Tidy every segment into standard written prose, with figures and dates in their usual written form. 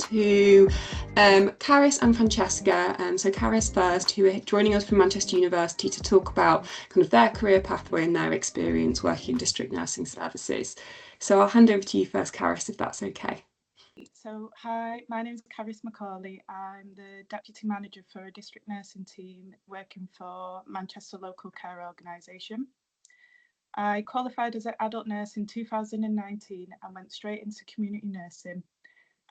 to Karis and Francesca. So Karis first, who are joining us from Manchester University to talk about kind of their career pathway and their experience working in district nursing services. So I'll hand over to you first, Karis, if that's okay. So, hi, my name is Karis Macaulay. I'm the Deputy Manager for a district nursing team working for Manchester Local Care Organisation. I qualified as an adult nurse in 2019 and went straight into community nursing.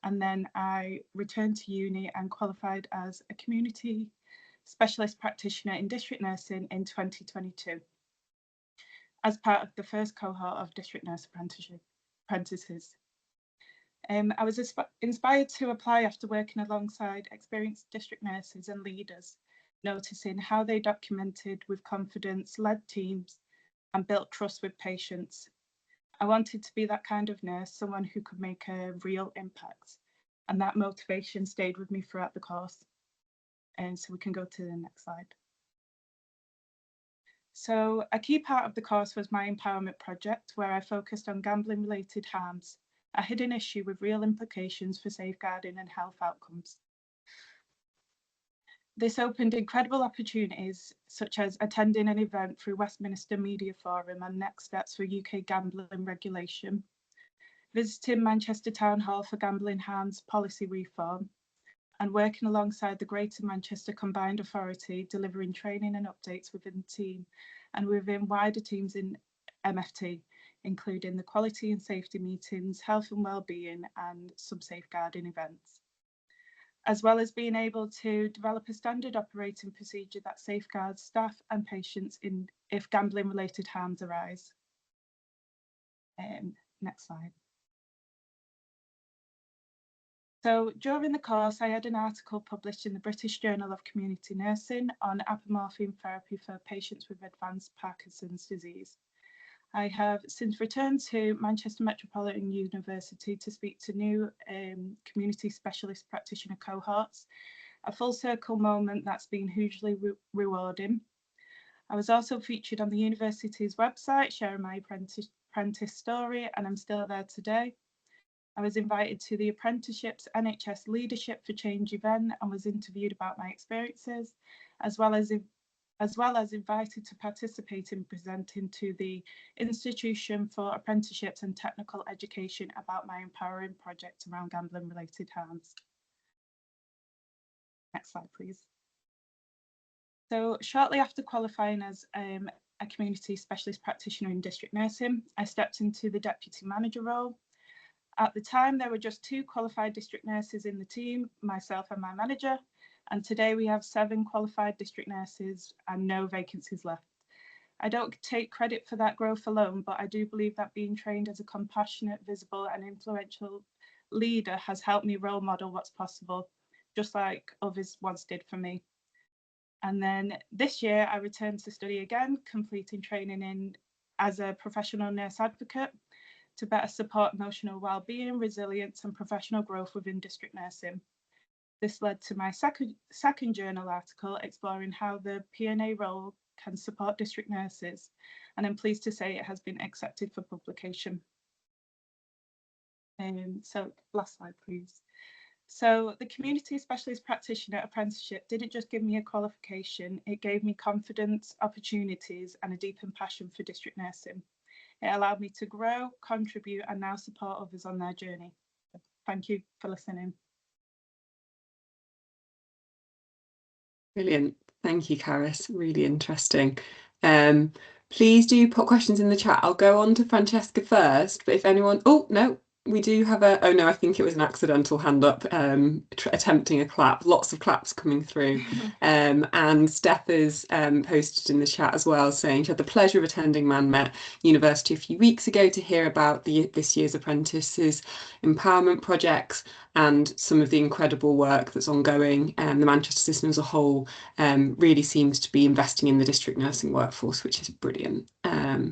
And then I returned to uni and qualified as a community specialist practitioner in district nursing in 2022 as part of the first cohort of district nurse apprentices. I was inspired to apply after working alongside experienced district nurses and leaders, noticing how they documented with confidence, led teams, and built trust with patients. I wanted to be that kind of nurse, someone who could make a real impact, and that motivation stayed with me throughout the course. And so we can go to the next slide. So a key part of the course was my empowerment project, where I focused on gambling-related harms, a hidden issue with real implications for safeguarding and health outcomes. This opened incredible opportunities, such as attending an event through Westminster Media Forum on next steps for UK gambling regulation, visiting Manchester Town Hall for gambling harms policy reform, and working alongside the Greater Manchester Combined Authority, delivering training and updates within the team and within wider teams in MFT, including the quality and safety meetings, health and wellbeing, and some safeguarding events, as well as being able to develop a standard operating procedure that safeguards staff and patients if gambling-related harms arise. Next slide. So during the course, I had an article published in the British Journal of Community Nursing on apomorphine therapy for patients with advanced Parkinson's disease. I have since returned to Manchester Metropolitan University to speak to new community specialist practitioner cohorts, a full circle moment that's been hugely rewarding. I was also featured on the university's website, sharing my apprentice story, and I'm still there today. I was invited to the Apprenticeships NHS Leadership for Change event and was interviewed about my experiences, as well as invited to participate in presenting to the Institution for Apprenticeships and Technical Education about my empowering project around gambling-related harms. Next slide, please. So shortly after qualifying as a community specialist practitioner in district nursing, I stepped into the deputy manager role. At the time, there were just 2 qualified district nurses in the team, myself and my manager, and today we have 7 qualified district nurses and no vacancies left. I don't take credit for that growth alone, but I do believe that being trained as a compassionate, visible and influential leader has helped me role model what's possible, just like others once did for me. And then this year I returned to study again, completing training as a professional nurse advocate to better support emotional well-being, resilience and professional growth within district nursing. This led to my second journal article exploring how the P&A role can support district nurses, and I'm pleased to say it has been accepted for publication. So last slide, please. So the Community Specialist Practitioner Apprenticeship didn't just give me a qualification, it gave me confidence, opportunities and a deepened passion for district nursing. It allowed me to grow, contribute and now support others on their journey. Thank you for listening. Brilliant. Thank you, Karis. Really interesting. Please do put questions in the chat. I'll go on to Francesca first, but if anyone, oh no, we do have oh no, I think it was an accidental hand up, attempting a clap. Lots of claps coming through. And Steph has posted in the chat as well, saying she had the pleasure of attending Manmet University a few weeks ago to hear about this year's apprentices empowerment projects and some of the incredible work that's ongoing. The Manchester system as a whole really seems to be investing in the district nursing workforce, which is brilliant.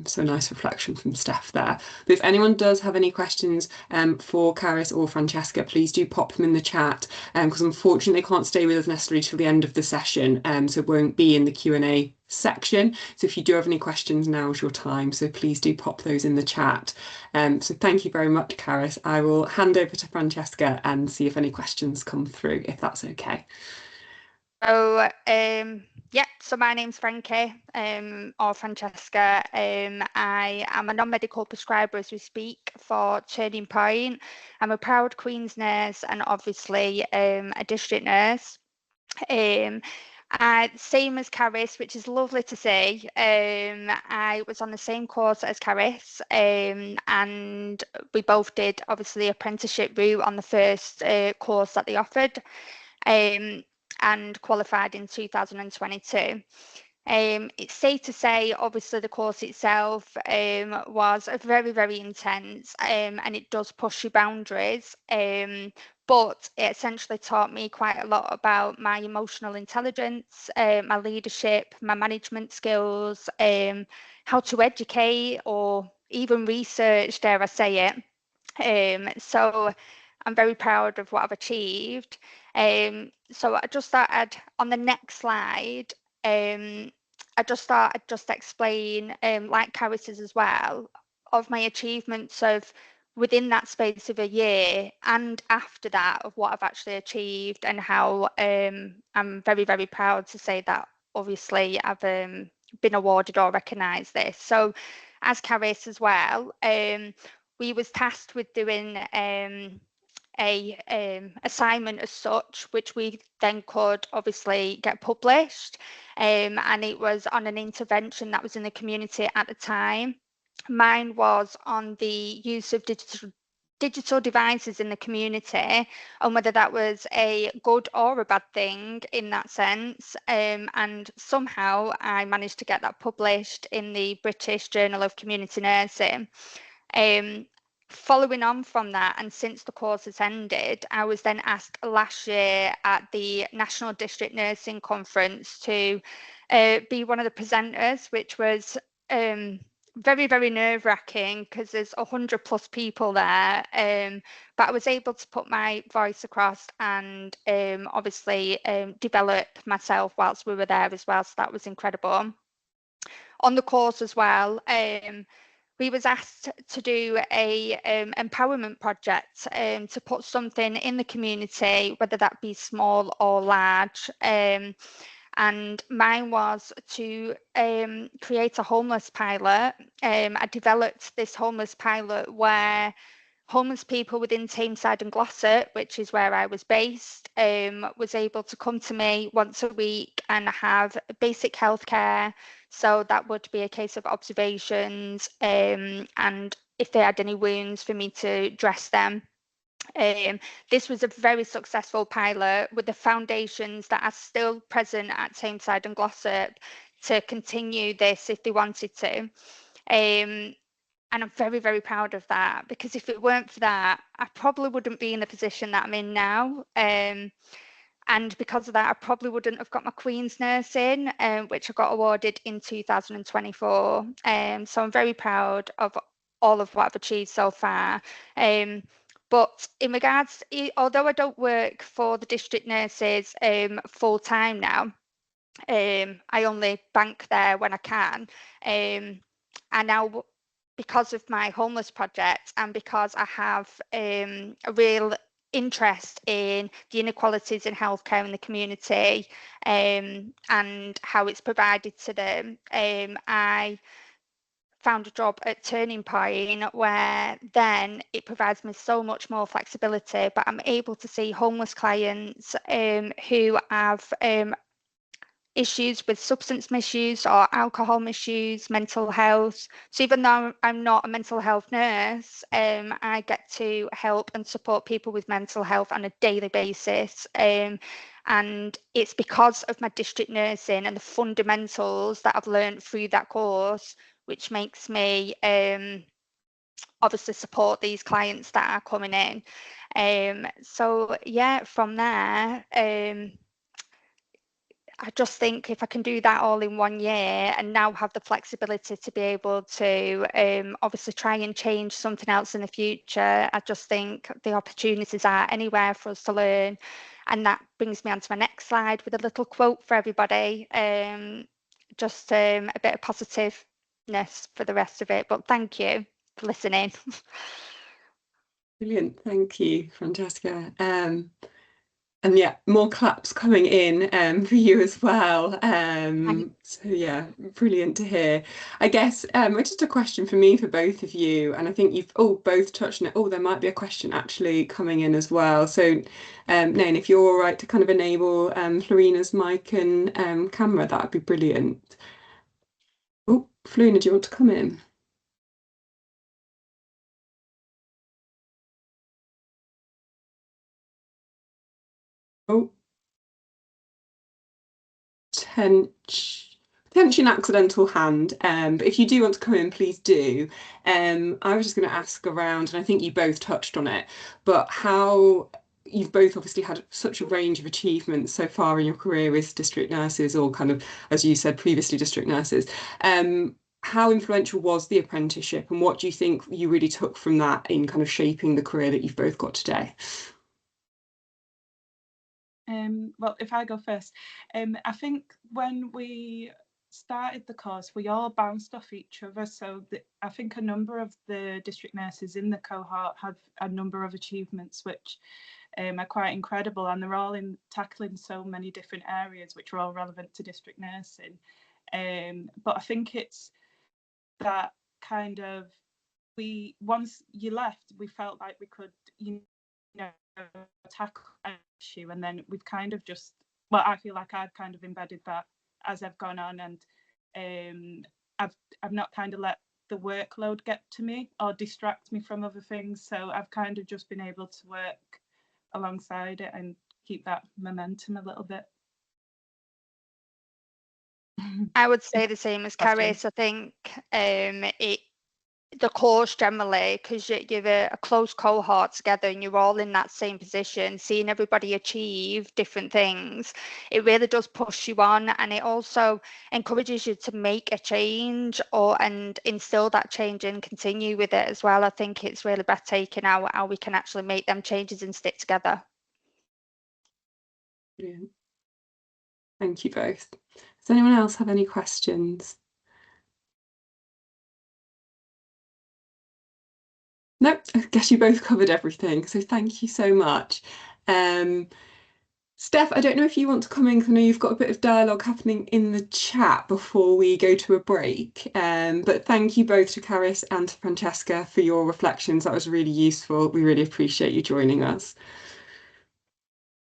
So a nice reflection from Steph there. But if anyone does have any questions for Karis or Francesca, please do pop them in the chat, because unfortunately they can't stay with us necessarily till the end of the session, so it won't be in the Q&A section. So if you do have any questions, now's your time. So please do pop those in the chat. So thank you very much, Karis. I will hand over to Francesca and see if any questions come through, if that's okay. So so my name's Frankie, or Francesca. I am a non-medical prescriber as we speak for Turning Point. I'm a proud Queen's nurse and obviously a district nurse. Same as Karis, which is lovely to see. I was on the same course as Karis, and we both did obviously the apprenticeship route on the first course that they offered. And qualified in 2022. It's safe to say, obviously, the course itself was very, very intense, and it does push your boundaries. But it essentially taught me quite a lot about my emotional intelligence, my leadership, my management skills, how to educate or even research, dare I say it. So I'm very proud of what I've achieved. So I just started on the next slide. I just thought I'd just explain, like Karis's as well, of my achievements of within that space of a year and after that of what I've actually achieved, and how I'm very, very proud to say that obviously I've been awarded or recognised this. So as Karis as well, we was tasked with doing a assignment as such, which we then could obviously get published, and it was on an intervention that was in the community at the time. Mine was on the use of digital devices in the community, and whether that was a good or a bad thing in that sense. And somehow I managed to get that published in the British Journal of Community Nursing. Following on from that, and since the course has ended, I was then asked last year at the National District Nursing Conference to be one of the presenters, which was very, very nerve-wracking because there's 100+ people there. But I was able to put my voice across and obviously develop myself whilst we were there as well. So that was incredible. On the course as well, we was asked to do a empowerment project to put something in the community, whether that be small or large. And mine was to create a homeless pilot. I developed this homeless pilot where homeless people within Tameside and Glossop, which is where I was based, was able to come to me once a week and have basic healthcare. So that would be a case of observations, and if they had any wounds, for me to dress them. This was a very successful pilot with the foundations that are still present at Tameside and Glossop to continue this if they wanted to. And I'm very, very proud of that, because if it weren't for that, I probably wouldn't be in the position that I'm in now. And because of that, I probably wouldn't have got my Queen's nursing, which I got awarded in 2024. So I'm very proud of all of what I've achieved so far. But in regards, although I don't work for the district nurses full time now, I only bank there when I can. And now, because of my homeless project and because I have a real interest in the inequalities in healthcare in the community, and how it's provided to them, I found a job at Turning Point where then it provides me so much more flexibility, but I'm able to see homeless clients who have issues with substance misuse or alcohol misuse, mental health. So even though I'm not a mental health nurse, I get to help and support people with mental health on a daily basis. And it's because of my district nursing and the fundamentals that I've learned through that course, which makes me obviously support these clients that are coming in. So yeah, from there, I just think if I can do that all in 1 year and now have the flexibility to be able to obviously try and change something else in the future, I just think the opportunities are anywhere for us to learn. And that brings me on to my next slide with a little quote for everybody. just a bit of positiveness for the rest of it. But thank you for listening. Brilliant, thank you, Francesca. And yeah, more claps coming in for you as well. So yeah, brilliant to hear. I guess just a question for me for both of you, and I think you've all both touched on it. Oh, there might be a question actually coming in as well. So, Nain, if you're all right to kind of enable Florina's mic and camera, that would be brilliant. Oh, Florina, do you want to come in? Oh. Potentially an accidental hand, but if you do want to come in, please do. I was just going to ask around, and I think you both touched on it, but how you've both obviously had such a range of achievements so far in your career as district nurses, or kind of, as you said previously, district nurses. How influential was the apprenticeship, and what do you think you really took from that in kind of shaping the career that you've both got today? Well, if I go first, I think when we started the course, we all bounced off each other. So I think a number of the district nurses in the cohort have a number of achievements which are quite incredible, and they're all in tackling so many different areas which are all relevant to district nursing. But I think it's that kind of, once you left, we felt like we could, tackle an issue, and then we've kind of just, well, I feel like I've kind of embedded that as I've gone on, and I've not kind of let the workload get to me or distract me from other things. So I've kind of just been able to work alongside it and keep that momentum a little bit. I would say the same as Karis. I think the course generally, because you're a close cohort together and you're all in that same position, seeing everybody achieve different things, it really does push you on, and it also encourages you to make a change and instill that change and continue with it as well. I think it's really breathtaking how we can actually make them changes and stick together. Brilliant. Thank you both. Does anyone else have any questions? No, I guess you both covered everything, so thank you so much. Steph, I don't know if you want to come in, because I know you've got a bit of dialogue happening in the chat before we go to a break. But thank you both to Karis and to Francesca for your reflections. That was really useful. We really appreciate you joining us.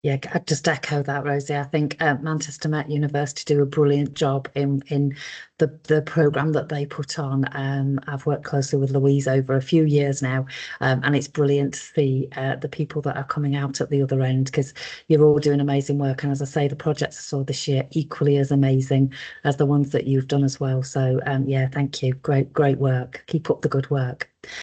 Yeah, I'd just echo that, Rosie. I think Manchester Met University do a brilliant job in the programme that they put on. I've worked closely with Louise over a few years now, and it's brilliant to see the people that are coming out at the other end, because you're all doing amazing work. And as I say, the projects I saw this year equally as amazing as the ones that you've done as well. So yeah, thank you. Great work. Keep up the good work.